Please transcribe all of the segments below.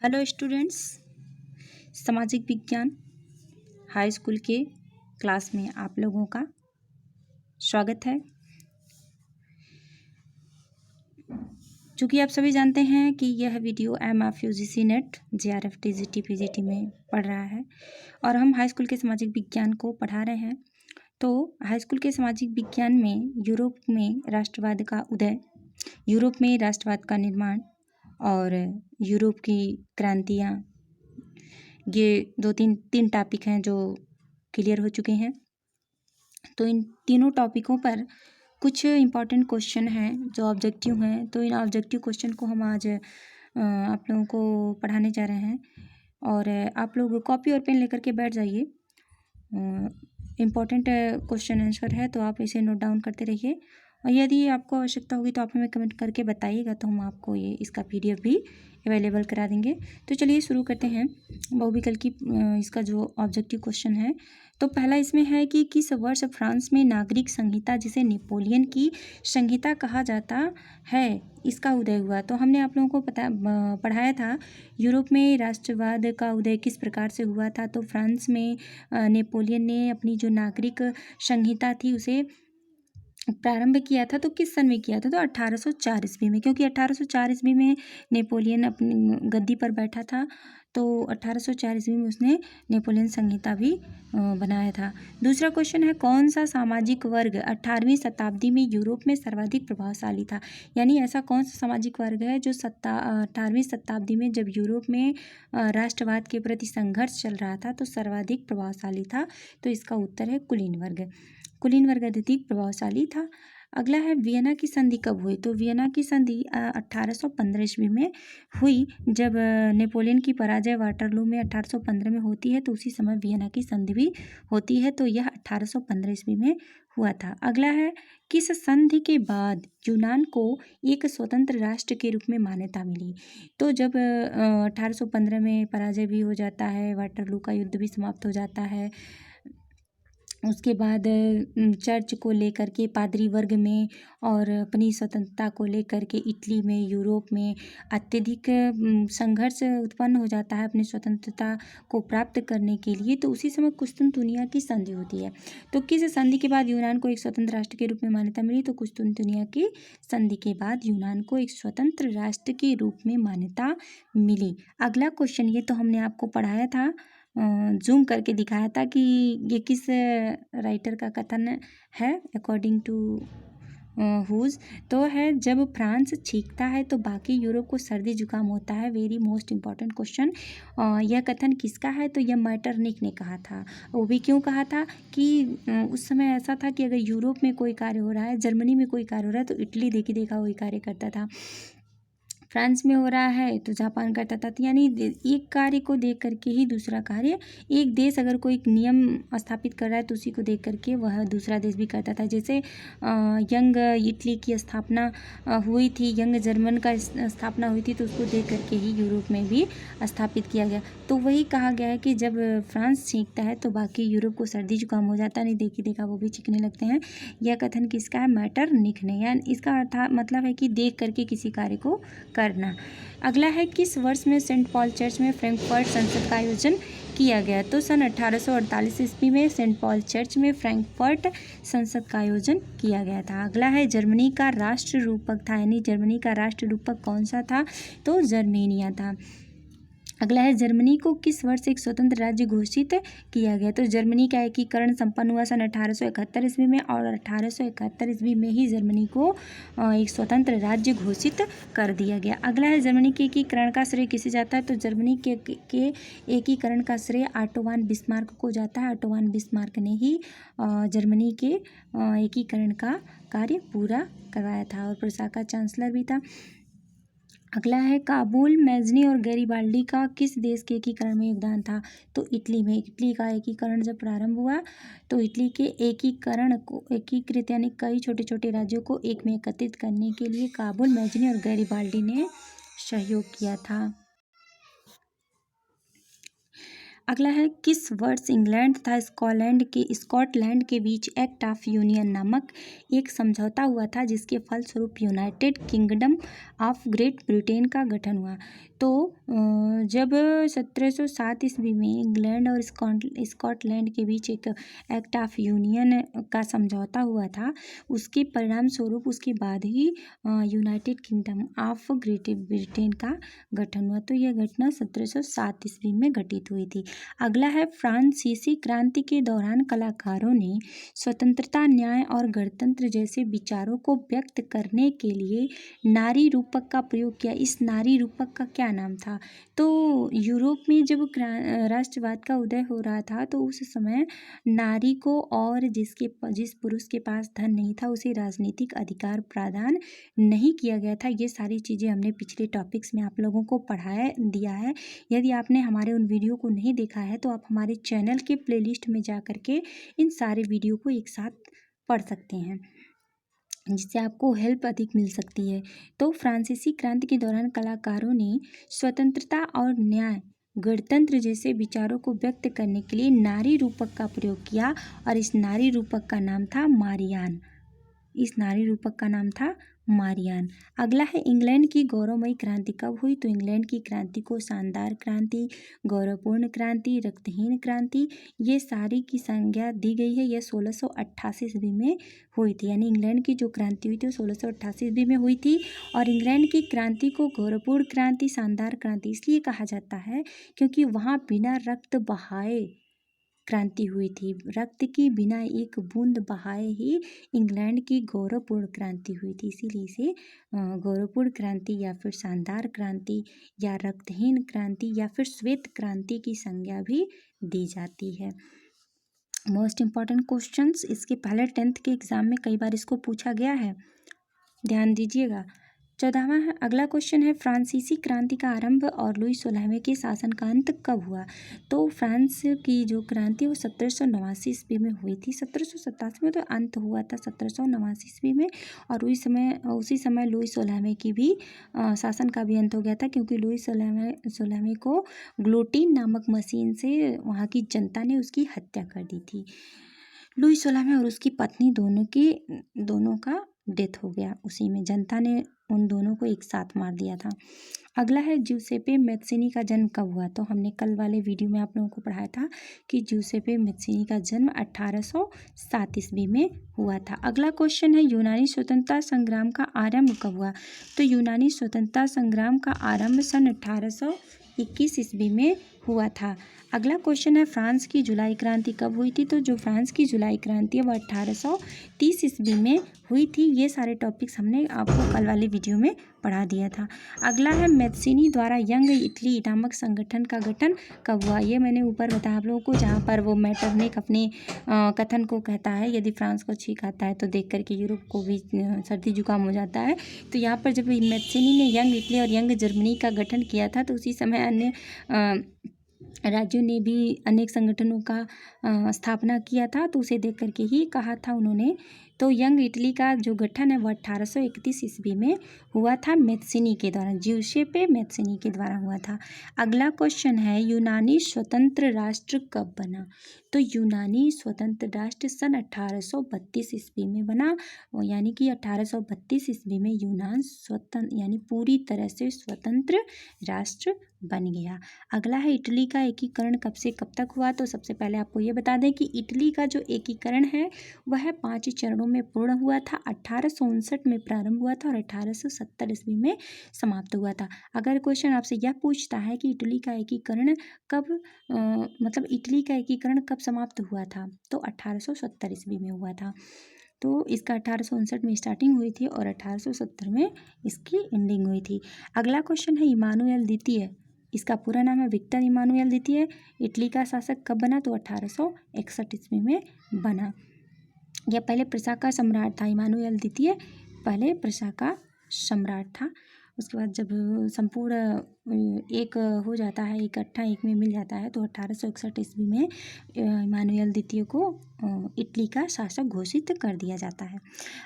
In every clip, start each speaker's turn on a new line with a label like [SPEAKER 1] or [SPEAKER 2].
[SPEAKER 1] Hello students. सामाजिक विज्ञान high school के क्लास में आप लोगों का स्वागत है। चूँकि आप सभी जानते हैं कि यह video MF UGC net JRF TGT PGT में पढ़ रहा है और हम हाई स्कूल के सामाजिक विज्ञान को पढ़ा रहे हैं। तो हाई स्कूल के सामाजिक विज्ञान में यूरोप में राष्ट्रवाद का उदय, यूरोप में राष्ट्रवाद का निर्माण और यूरोप की क्रांतियाँ, ये तीन टॉपिक हैं जो क्लियर हो चुके हैं। तो इन तीनों टॉपिकों पर कुछ इम्पॉर्टेंट क्वेश्चन हैं जो ऑब्जेक्टिव हैं। तो इन ऑब्जेक्टिव क्वेश्चन को हम आज आप लोगों को पढ़ाने जा रहे हैं और आप लोग कॉपी और पेन लेकर के बैठ जाइए। इम्पॉर्टेंट क्वेश्चन आंसर है तो आप इसे नोट डाउन करते रहिए और यदि आपको आवश्यकता होगी तो आप हमें कमेंट करके बताइएगा, तो हम आपको इसका PDF भी अवेलेबल करा देंगे। तो चलिए शुरू करते हैं। बहुविकल्पी इसका जो ऑब्जेक्टिव क्वेश्चन है, तो पहला इसमें है कि किस वर्ष फ्रांस में नागरिक संहिता, जिसे नेपोलियन की संहिता कहा जाता है, इसका उदय हुआ। तो हमने आप लोगों को पढ़ाया था यूरोप में राष्ट्रवाद का उदय किस प्रकार से हुआ था। तो फ्रांस में नेपोलियन ने अपनी जो नागरिक संहिता थी उसे प्रारंभ किया था। तो किस सन में किया था? तो 1804 ईस्वी में, क्योंकि 1804 ईस्वी में नेपोलियन अपनी गद्दी पर बैठा था। तो 1804 ईस्वी में उसने नेपोलियन संहिता भी बनाया था। दूसरा क्वेश्चन है, कौन सा सामाजिक वर्ग 18वीं शताब्दी में यूरोप में सर्वाधिक प्रभावशाली था। यानी ऐसा कौन सा सामाजिक वर्ग है जो 18वीं शताब्दी में, जब यूरोप में राष्ट्रवाद के प्रति संघर्ष चल रहा था, तो सर्वाधिक प्रभावशाली था। तो इसका उत्तर है कुलीन वर्ग। कुलीन वर्ग अत्यधिक प्रभावशाली था। अगला है, वियना की संधि कब हुई। तो वियना की संधि 1815 ईस्वी में हुई। जब नेपोलियन की पराजय वाटरलू में 1815 में होती है, तो उसी समय वियना की संधि भी होती है। तो यह 1815 ईस्वी में हुआ था। अगला है, किस संधि के बाद यूनान को एक स्वतंत्र राष्ट्र के रूप में मान्यता मिली। तो जब 1815 में पराजय भी हो जाता है, वाटरलू का युद्ध भी समाप्त हो जाता है, उसके बाद चर्च को लेकर के पादरी वर्ग में और अपनी स्वतंत्रता को लेकर के इटली में, यूरोप में अत्यधिक संघर्ष उत्पन्न हो जाता है अपनी स्वतंत्रता को प्राप्त करने के लिए। तो उसी समय कुस्तुनतुनिया की संधि होती है। तो किस संधि के बाद यूनान को एक स्वतंत्र राष्ट्र के रूप में मान्यता मिली। तो कुस्तुनतुनिया की संधि के बाद यूनान को एक स्वतंत्र राष्ट्र के रूप में मान्यता मिली। अगला क्वेश्चन, ये तो हमने आपको पढ़ाया था, जूम करके दिखाया था कि ये किस राइटर का कथन है, अकॉर्डिंग टू हुज। तो है, जब फ्रांस छींकता है तो बाकी यूरोप को सर्दी जुकाम होता है। Very most important question. यह कथन किसका है। तो यह मैटरनिक ने कहा था। वो भी क्यों कहा था कि उस समय ऐसा था कि अगर यूरोप में कोई कार्य हो रहा है, जर्मनी में कोई कार्य हो रहा है, तो इटली देखा वही कार्य करता था। फ्रांस में हो रहा है तो जापान करता था। यानी एक कार्य को देख करके ही दूसरा कार्य, एक देश अगर कोई नियम स्थापित कर रहा है तो उसी को देख करके वह दूसरा देश भी करता था। जैसे यंग इटली की स्थापना हुई थी, यंग जर्मन का स्थापना हुई थी, तो उसको देख करके ही यूरोप में भी स्थापित किया गया। तो वही कहा गया है कि जब फ्रांस छींकता है तो बाकी यूरोप को सर्दी जुकाम हो जाता है। नहीं देखा वो भी छींकने लगते हैं। यह कथन किसका है? मैटरनिक ने। यानी इसका अर्थ मतलब है कि देख करके किसी कार्य को करना। अगला है, किस वर्ष में सेंट पॉल चर्च में फ्रैंकफर्ट संसद का आयोजन किया गया। तो सन 1848 ईस्वी में सेंट पॉल चर्च में फ्रैंकफर्ट संसद का आयोजन किया गया था। अगला है, जर्मनी का राष्ट्र रूपक था। यानी जर्मनी का राष्ट्र रूपक कौन सा था। तो जर्मेनिया था। अगला है, जर्मनी को किस वर्ष एक स्वतंत्र राज्य घोषित किया गया। तो जर्मनी का एकीकरण संपन्न हुआ सन 1871 ईस्वी में और 1871 ईस्वी में ही जर्मनी को एक स्वतंत्र राज्य घोषित कर दिया गया। अगला है, जर्मनी के एकीकरण का श्रेय किसे जाता है। तो जर्मनी के एकीकरण का श्रेय ऑटो वन बिस्मार्क को जाता है। ऑटो वन बिस्मार्क ने ही जर्मनी के एकीकरण का कार्य पूरा करवाया था और प्रूसिया का चांसलर भी था। अगला है, काबुल, मैजनी और गैरिबाल्डी का किस देश के एकीकरण में योगदान था। तो इटली में। इटली का एकीकरण जब प्रारंभ हुआ तो इटली के एकीकरण को एकीकृत यानी कई छोटे छोटे राज्यों को एक में एकत्रित करने के लिए काबुल, मैजनी और गैरिबाल्डी ने सहयोग किया था। अगला है, किस वर्ष इंग्लैंड तथा स्कॉटलैंड के बीच एक्ट ऑफ यूनियन नामक एक समझौता हुआ था, जिसके फलस्वरूप United Kingdom of Great Britain का गठन हुआ। तो जब 1707 ईस्वी में इंग्लैंड और स्कॉटलैंड के बीच एक एक्ट ऑफ यूनियन का समझौता हुआ था, उसके परिणाम स्वरूप उसके बाद ही United Kingdom of Great Britain का गठन हुआ। तो यह घटना 1707 ईस्वी में घटित हुई थी। अगला है फ्रांसीसी क्रांति के दौरान कलाकारों ने स्वतंत्रता, न्याय और गणतंत्र जैसे विचारों को व्यक्त करने के लिए नारी रूपक का प्रयोग किया। इस नारी रूपक का क्या नाम था? तो यूरोप में जब राष्ट्रवाद का उदय हो रहा था, तो उस समय नारी को और जिस पुरुष के पास धन नहीं था उसे राजनीतिक अधिकार प्रदान नहीं किया गया था। ये सारी चीज़ें हमने पिछले टॉपिक्स में आप लोगों को पढ़ाया दिया है। यदि आपने हमारे उन वीडियो को नहीं देखा है तो आप हमारे चैनल के प्लेलिस्ट में जा करके इन सारे वीडियो को एक साथ पढ़ सकते हैं, जिससे आपको हेल्प अधिक मिल सकती है। तो फ्रांसीसी क्रांति के दौरान कलाकारों ने स्वतंत्रता और न्याय, गणतंत्र जैसे विचारों को व्यक्त करने के लिए नारी रूपक का प्रयोग किया और इस नारी रूपक का नाम था मारियान। इस नारी रूपक का नाम था मारियान। अगला है इंग्लैंड की गौरवमयी क्रांति कब हुई? तो इंग्लैंड की क्रांति को शानदार क्रांति, गौरवपूर्ण क्रांति, रक्तहीन क्रांति, ये सारी की संज्ञा दी गई है। यह 1688 ईस्वी में हुई थी। यानी इंग्लैंड की जो क्रांति हुई थी वो 1688 ईस्वी में हुई थी। और इंग्लैंड की क्रांति को गौरवपूर्ण क्रांति, शानदार क्रांति इसलिए कहा जाता है क्योंकि वहाँ बिना रक्त बहाए क्रांति हुई थी। रक्त की बिना एक बूंद बहाए ही इंग्लैंड की गौरवपूर्ण क्रांति हुई थी, इसीलिए इसे गौरवपूर्ण क्रांति या फिर शानदार क्रांति या रक्तहीन क्रांति या फिर श्वेत क्रांति की संज्ञा भी दी जाती है। मोस्ट इम्पॉर्टेंट क्वेश्चंस इसके पहले 10th के एग्जाम में कई बार इसको पूछा गया है, ध्यान दीजिएगा। 14वां है, अगला क्वेश्चन है फ्रांसीसी क्रांति का आरंभ और लुई 16वें के शासन का अंत कब हुआ? तो फ्रांस की जो क्रांति वो 1789 ईस्वी में हुई थी। 1787 में तो अंत हुआ था 1789 ईस्वी में, और उसी समय लुई 16वें की भी शासन का भी अंत हो गया था, क्योंकि लुई 16वें को ग्लोटिन नामक मशीन से वहाँ की जनता ने उसकी हत्या कर दी थी। लुई 16वें और उसकी पत्नी दोनों का डेथ हो गया उसी में, जनता ने उन दोनों को एक साथ मार दिया था। अगला है ज्यूसेपे मैत्सिनी का जन्म कब हुआ? तो हमने कल वाले वीडियो में आप लोगों को पढ़ाया था कि ज्यूसेपे मैत्सिनी का जन्म 1807 ईस्वी में हुआ था। अगला क्वेश्चन है यूनानी स्वतंत्रता संग्राम का आरंभ कब हुआ? तो यूनानी स्वतंत्रता संग्राम का आरंभ सन 1821 ईस्वी में हुआ था। अगला क्वेश्चन है फ्रांस की जुलाई क्रांति कब हुई थी? तो जो फ्रांस की जुलाई क्रांति है वो 1830 ईस्वी में हुई थी। ये सारे टॉपिक्स हमने आपको कल वाले वीडियो में पढ़ा दिया था। अगला है मैत्सिनी द्वारा यंग इटली नामक संगठन का गठन कब हुआ? ये मैंने ऊपर बताया आप लोगों को, जहाँ पर वो मैटरनिक अपने कथन को कहता है, यदि फ्रांस को छींक आता है तो देख करके यूरोप को भी सर्दी जुकाम हो जाता है। तो यहाँ पर जब मैत्सिनी ने यंग इटली और यंग जर्मनी का गठन किया था, तो उसी समय अन्य राज्यों ने भी अनेक संगठनों का स्थापना किया था, तो उसे देख करके ही कहा था उन्होंने। तो यंग इटली का जो गठन है वो 1831 ईस्वी में हुआ था मैत्सिनी के द्वारा, ज्यूसेपे मैत्सिनी के द्वारा हुआ था। अगला क्वेश्चन है यूनानी स्वतंत्र राष्ट्र कब बना? तो यूनानी स्वतंत्र राष्ट्र सन 1832 ईस्वी में बना, यानी कि 1832 ईस्वी में यूनान स्वतंत्र यानी पूरी तरह से स्वतंत्र राष्ट्र बन गया। अगला है इटली का एकीकरण कब से कब तक हुआ? तो सबसे पहले आपको ये बता दें कि इटली का जो एकीकरण है वह 5 चरणों में पूर्ण हुआ था। 1859 में प्रारंभ हुआ था और 1870 ईस्वी में समाप्त हुआ था। अगर क्वेश्चन आपसे यह पूछता है कि इटली का एकीकरण मतलब इटली का एकीकरण कब समाप्त हुआ था, तो 1870 ईस्वी में हुआ था। तो इसका 1859 में स्टार्टिंग हुई थी और 1870 में इसकी एंडिंग हुई थी। अगला क्वेश्चन है इमानुएल द्वितीय, इसका पूरा नाम है विक्टर इमानुएल द्वितीय, इटली का शासक कब बना? तो 1861 ईस्वी में बना। यह पहले प्रशा का सम्राट था। इमानुएल द्वितीय पहले प्रशा का सम्राट था। उसके बाद जब संपूर्ण एक हो जाता है, इकट्ठा एक में मिल जाता है, तो 1861 ईस्वी में इमानुएल द्वितीय को इटली का शासक घोषित कर दिया जाता है।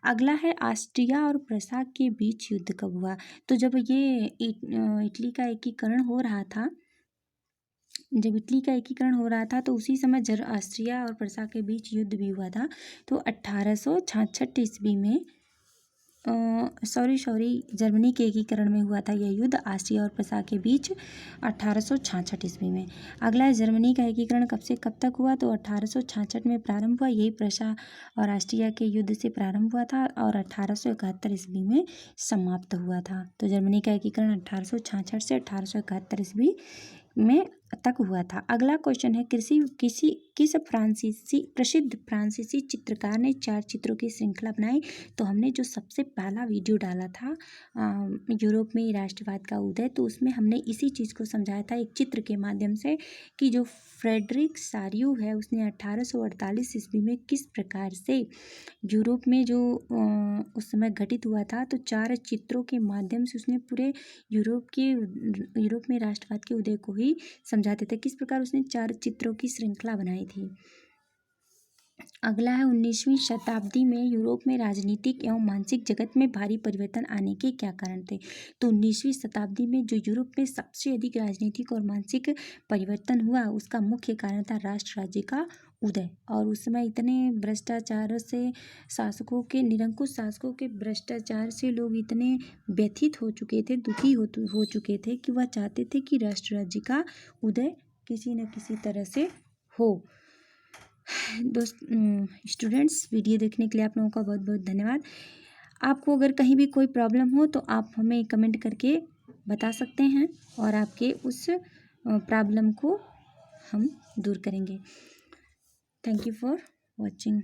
[SPEAKER 1] अगला है ऑस्ट्रिया और प्रशा के बीच युद्ध कब हुआ? तो जब ये इटली का एकीकरण हो रहा था, तो उसी समय ऑस्ट्रिया और प्रशा के बीच युद्ध भी हुआ था। तो 1866 ईस्वी में जर्मनी के एकीकरण में हुआ था यह युद्ध ऑस्ट्रिया और प्रसा के बीच 1866 ईस्वी में। अगला है जर्मनी का एकीकरण कब से कब तक हुआ, तो 1866 में प्रारंभ हुआ। यही प्रसा और ऑस्ट्रिया के युद्ध से प्रारंभ हुआ था और 1871 ईस्वी में समाप्त हुआ था। तो जर्मनी का एकीकरण 1866 से 1871 ईस्वी में तक हुआ था। अगला क्वेश्चन है किस प्रसिद्ध फ्रांसीसी चित्रकार ने 4 चित्रों की श्रृंखला बनाई। तो हमने जो सबसे पहला वीडियो डाला था यूरोप में राष्ट्रवाद का उदय, तो उसमें हमने इसी चीज़ को समझाया था एक चित्र के माध्यम से कि जो फ्रेडरिक सारियू है उसने 1848 ईस्वी में किस प्रकार से यूरोप में जो उस समय घटित हुआ था, तो 4 चित्रों के माध्यम से उसने पूरे यूरोप में राष्ट्रवाद के उदय को ही समझाते थे। किस प्रकार उसने 4 चित्रों की श्रृंखला बनाई थी। अगला है 19वीं शताब्दी में यूरोप में राजनीतिक एवं मानसिक जगत में भारी परिवर्तन आने के क्या कारण थे। तो 19वीं शताब्दी में जो यूरोप में सबसे अधिक राजनीतिक और मानसिक परिवर्तन हुआ उसका मुख्य कारण था राष्ट्र राज्य का उदय। और उस समय इतने भ्रष्टाचार से निरंकुश शासकों के भ्रष्टाचार से लोग इतने व्यथित हो चुके थे, दुखी हो चुके थे कि वह चाहते थे कि राष्ट्र राज्य का उदय किसी न किसी तरह से हो। स्टूडेंट्स, वीडियो देखने के लिए आप लोगों का बहुत बहुत धन्यवाद। आपको अगर कहीं भी कोई प्रॉब्लम हो तो आप हमें कमेंट करके बता सकते हैं और आपके उस प्रॉब्लम को हम दूर करेंगे। Thank you for watching.